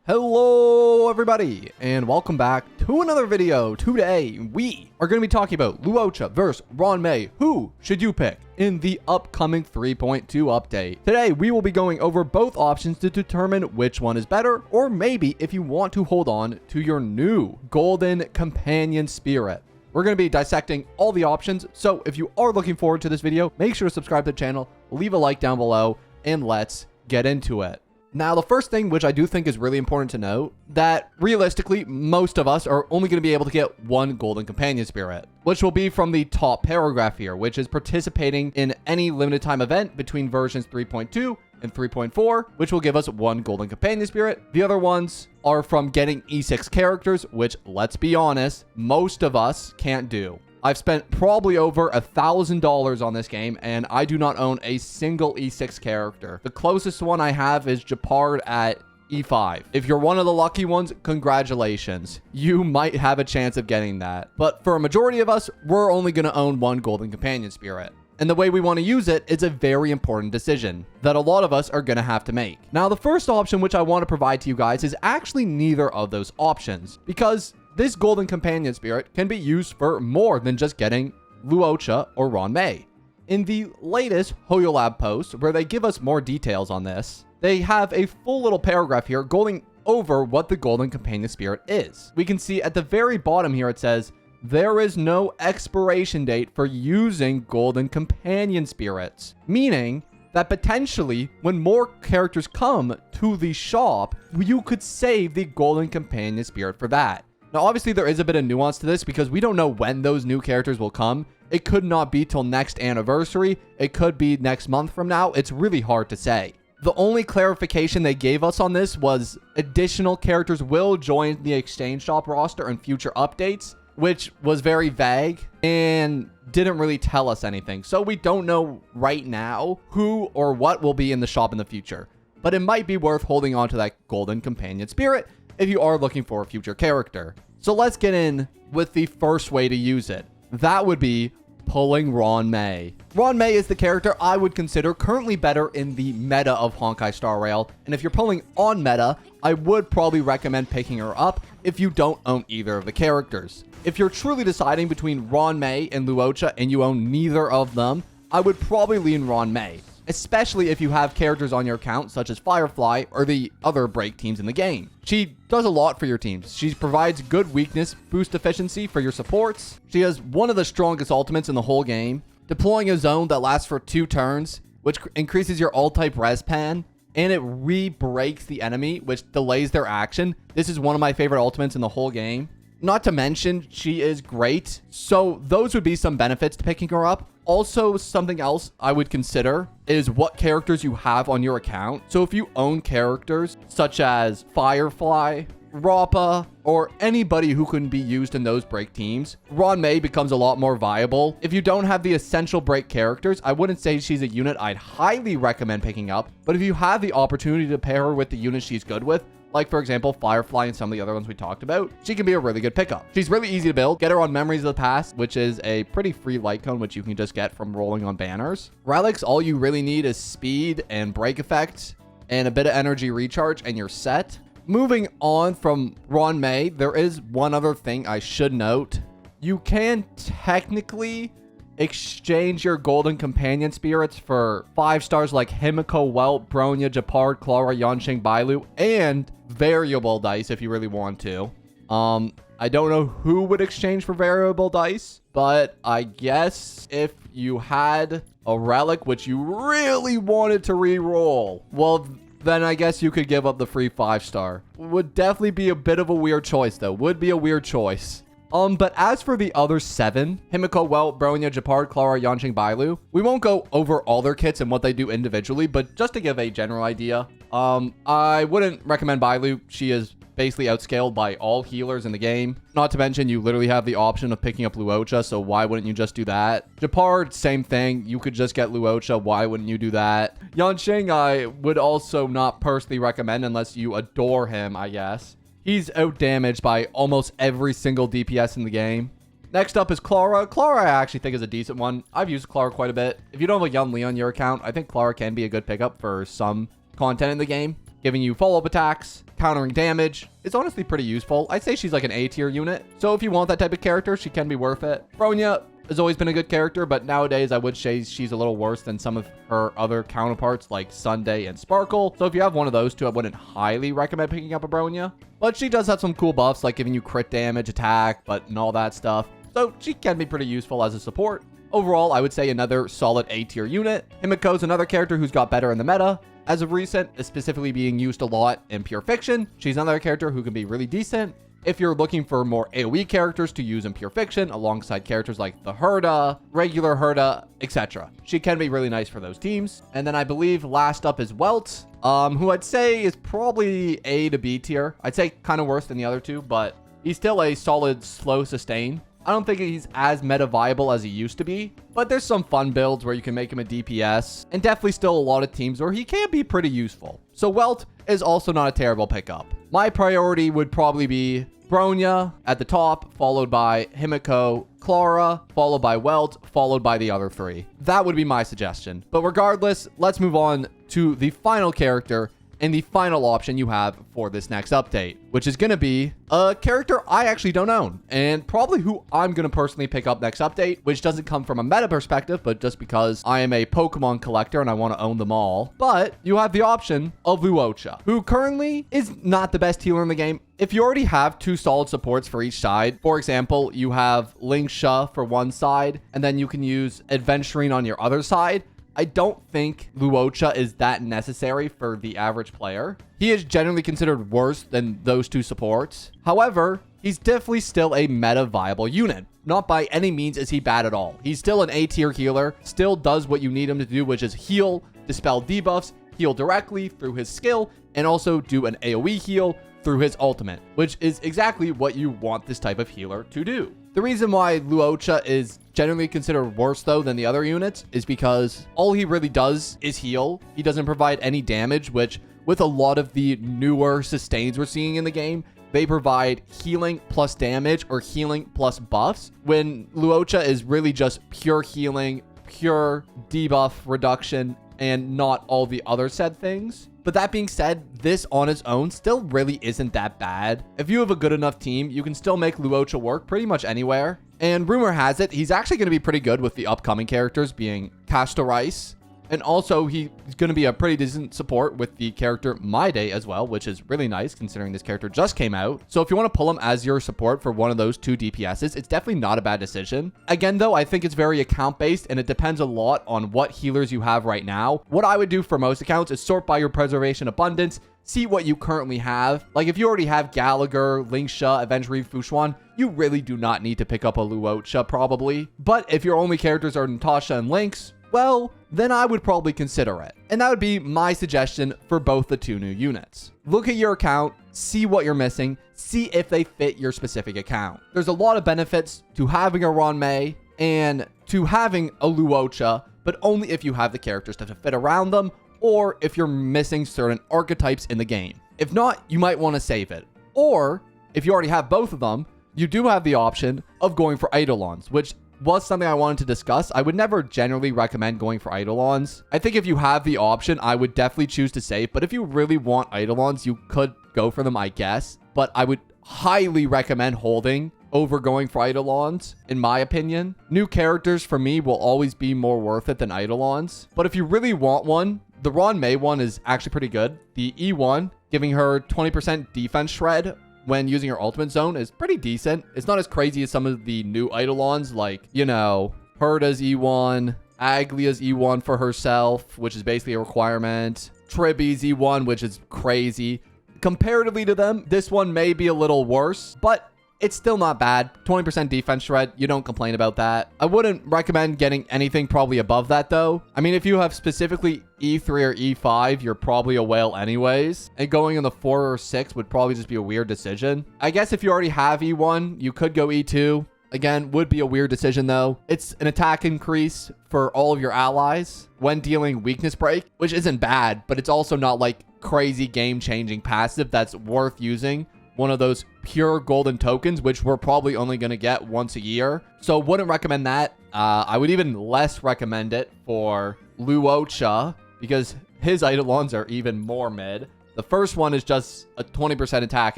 Hello everybody and welcome back to another video. Today we are going to be talking about Luocha versus Ruan Mei. Who should you pick in the upcoming 3.2 update? Today we will be going over both options to determine which one is better, or maybe if you want to hold on to your new golden companion spirit. We're going to be dissecting all the options, so if you are looking forward to this video, make sure to subscribe to the channel, leave a like down below, and let's get into it. Now, the first thing, which I do think is really important to note, that realistically, most of us are only going to be able to get one golden companion spirit, which will be from the top paragraph here, which is participating in any limited time event between versions 3.2 and 3.4, which will give us one golden companion spirit. The other ones are from getting E6 characters, which, let's be honest, most of us can't do. I've spent probably over $1,000 on this game, and I do not own a single E6 character. The closest one I have is Japard at E5. If you're one of the lucky ones, congratulations. You might have a chance of getting that. But for a majority of us, we're only going to own one golden companion spirit. And the way we want to use it is a very important decision that a lot of us are going to have to make. Now, the first option which I want to provide to you guys is actually neither of those options, because this golden companion spirit can be used for more than just getting Luocha or Ruan Mei. In the latest HoYoLab post, where they give us more details on this, they have a full little paragraph here going over what the golden companion spirit is. We can see at the very bottom here, it says, there is no expiration date for using golden companion spirits, meaning that potentially when more characters come to the shop, you could save the golden companion spirit for that. Now, obviously, there is a bit of nuance to this because we don't know when those new characters will come. It could not be till next anniversary. It could be next month from now. It's really hard to say. The only clarification they gave us on this was additional characters will join the exchange shop roster in future updates, which was very vague and didn't really tell us anything. So we don't know right now who or what will be in the shop in the future. But it might be worth holding on to that golden companion spirit if you are looking for a future character. So let's get in with the first way to use it. That would be pulling Ruan Mei. Ruan Mei is the character I would consider currently better in the meta of Honkai Star Rail. And if you're pulling on meta, I would probably recommend picking her up if you don't own either of the characters. If you're truly deciding between Ruan Mei and Luocha and you own neither of them, I would probably lean Ruan Mei, especially if you have characters on your account such as Firefly or the other break teams in the game. She does a lot for your teams. She provides good weakness boost efficiency for your supports. She has one of the strongest ultimates in the whole game, deploying a zone that lasts for 2 turns, which increases your alt-type res pan, and it re-breaks the enemy, which delays their action. This is one of my favorite ultimates in the whole game. Not to mention, she is great. So those would be some benefits to picking her up. Also, something else I would consider is what characters you have on your account. So if you own characters such as Firefly, Rappa, or anybody who can be used in those break teams, Ruan Mei becomes a lot more viable. If you don't have the essential break characters, I wouldn't say she's a unit I'd highly recommend picking up. But if you have the opportunity to pair her with the unit she's good with, like, for example, Firefly and some of the other ones we talked about, she can be a really good pickup. She's really easy to build. Get her on Memories of the Past, which is a pretty free light cone, which you can just get from rolling on banners. Relics, all you really need is speed and break effect and a bit of energy recharge, and you're set. Moving on from Ruan Mei, there is one other thing I should note. You can technically exchange your golden companion spirits for 5 stars like Himiko, Welt, Bronya, Japard, Clara, Yanqing, Bailu, and variable dice if you really want to. I don't know who would exchange for variable dice, but I guess if you had a relic which you really wanted to re-roll, well, then I guess you could give up the free 5-star. Would definitely be a bit of a weird choice, though. Would be a weird choice. But as for the other 7, Himiko, Welt, Bronya, Japard, Clara, Yanqing, Bailu, we won't go over all their kits and what they do individually, but just to give a general idea, I wouldn't recommend Bailu. She is basically outscaled by all healers in the game. Not to mention, you literally have the option of picking up Luocha, so why wouldn't you just do that? Japard, same thing. You could just get Luocha. Why wouldn't you do that? Yanqing, I would also not personally recommend unless you adore him, I guess. He's outdamaged by almost every single DPS in the game. Next up is Clara. Clara I actually think is a decent one. I've used Clara quite a bit. If you don't have a Young Lee on your account, I think Clara can be a good pickup for some content in the game. giving you follow-up attacks, countering damage. It's honestly pretty useful. I'd say she's like an A tier unit. So if you want that type of character, she can be worth it. Bronya has always been a good character, but nowadays I would say she's a little worse than some of her other counterparts like Sunday and Sparkle. So if you have one of those two, I wouldn't highly recommend picking up a Bronya. But she does have some cool buffs like giving you crit damage, attack, and all that stuff. So she can be pretty useful as a support. Overall, I would say another solid A tier unit. Himiko's another character who's got better in the meta as of recent, is specifically being used a lot in Pure Fiction. She's another character who can be really decent. If you're looking for more AoE characters to use in Pure Fiction alongside characters like the Herda, regular Herda, etc. She can be really nice for those teams. And then I believe last up is Welt, who I'd say is probably A to B tier. I'd say kind of worse than the other two, but he's still a solid slow sustain. I don't think he's as meta viable as he used to be, but there's some fun builds where you can make him a DPS, and definitely still a lot of teams where he can be pretty useful. So Welt is also not a terrible pickup. My priority would probably be Bronya at the top, followed by Himiko, Clara, followed by Welt, followed by the other three. That would be my suggestion. But regardless, let's move on to the final character and the final option you have for this next update, which is going to be a character I actually don't own, and probably who I'm going to personally pick up next update, which doesn't come from a meta perspective, but just because I am a Pokemon collector and I want to own them all. But you have the option of Luocha, who currently is not the best healer in the game. If you already have two solid supports for each side, for example, you have Lingsha for one side, and then you can use Adventuring on your other side, I don't think Luocha is that necessary for the average player. He is generally considered worse than those two supports. However, he's definitely still a meta viable unit. Not by any means is he bad at all. He's still an A tier healer, still does what you need him to do, which is heal, dispel debuffs, heal directly through his skill, and also do an AoE heal through his ultimate, which is exactly what you want this type of healer to do. The reason why Luocha is generally considered worse though than the other units is because all he really does is heal. He doesn't provide any damage, which with a lot of the newer sustains we're seeing in the game, they provide healing plus damage or healing plus buffs, when Luocha is really just pure healing, pure debuff reduction, and not all the other said things. But that being said, this on its own still really isn't that bad. If you have a good enough team, you can still make Luocha work pretty much anywhere. And rumor has it, he's actually going to be pretty good with the upcoming characters being Castorice. And also, he's going to be a pretty decent support with the character My Day as well, which is really nice considering this character just came out. So if you want to pull him as your support for one of those two DPSs, it's definitely not a bad decision. Again, though, I think it's very account-based, and it depends a lot on what healers you have right now. What I would do for most accounts is sort by your preservation abundance, see what you currently have. Like if you already have Gallagher, Lingsha, Avengers, Fushuan, you really do not need to pick up a Luocha probably. But if your only characters are Natasha and Lynx, well, then I would probably consider it. And that would be my suggestion for both the two new units. Look at your account, see what you're missing, see if they fit your specific account. There's a lot of benefits to having a Ruan Mei and to having a Luocha, but only if you have the characters to fit around them, or if you're missing certain archetypes in the game. If not, you might want to save it. Or if you already have both of them, you do have the option of going for Eidolons, which was something I wanted to discuss. I would never generally recommend going for Eidolons. I think if you have the option, I would definitely choose to save. But if you really want Eidolons, you could go for them, I guess. But I would highly recommend holding over going for Eidolons, in my opinion. New characters for me will always be more worth it than Eidolons. But if you really want one, the Ruan Mei one is actually pretty good. The E1, giving her 20% defense shred when using her ultimate zone, is pretty decent. It's not as crazy as some of the new Eidolons, like, you know, Herda's E1, Aglia's E1 for herself, which is basically a requirement, Triby's E1, which is crazy. Comparatively to them, this one may be a little worse, but it's still not bad. 20% defense shred, you don't complain about that. I wouldn't recommend getting anything probably above that though. I mean, if you have specifically E3 or E5, you're probably a whale anyways. And going in the 4 or 6 would probably just be a weird decision. I guess if you already have E1, you could go E2. Again, would be a weird decision though. It's an attack increase for all of your allies when dealing weakness break, which isn't bad, but it's also not like crazy game-changing passive that's worth using. One of those pure golden tokens, which we're probably only going to get once a year. So wouldn't recommend that. I would even less recommend it for Luocha because his Eidolons are even more mid. The first one is just a 20% attack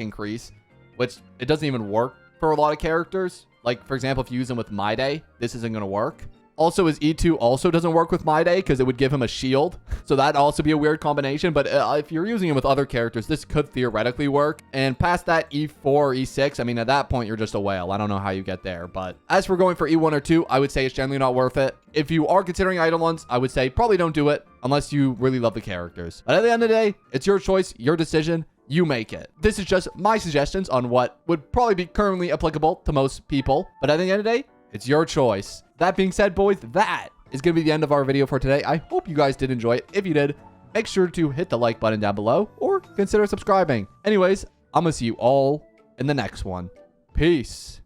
increase, which it doesn't even work for a lot of characters. Like, for example, if you use him with My Day, this isn't going to work. Also, his E2 also doesn't work with My Day because it would give him a shield. So that'd also be a weird combination. But if you're using him with other characters, this could theoretically work. And past that E4 or E6, I mean, at that point, you're just a whale. I don't know how you get there. But as for going for E1 or 2, I would say it's generally not worth it. If you are considering Eidolons, I would say probably don't do it unless you really love the characters. But at the end of the day, it's your choice, your decision. You make it. This is just my suggestions on what would probably be currently applicable to most people. But at the end of the day, it's your choice. That being said, boys, that is going to be the end of our video for today. I hope you guys did enjoy it. If you did, make sure to hit the like button down below or consider subscribing. Anyways, I'm going to see you all in the next one. Peace.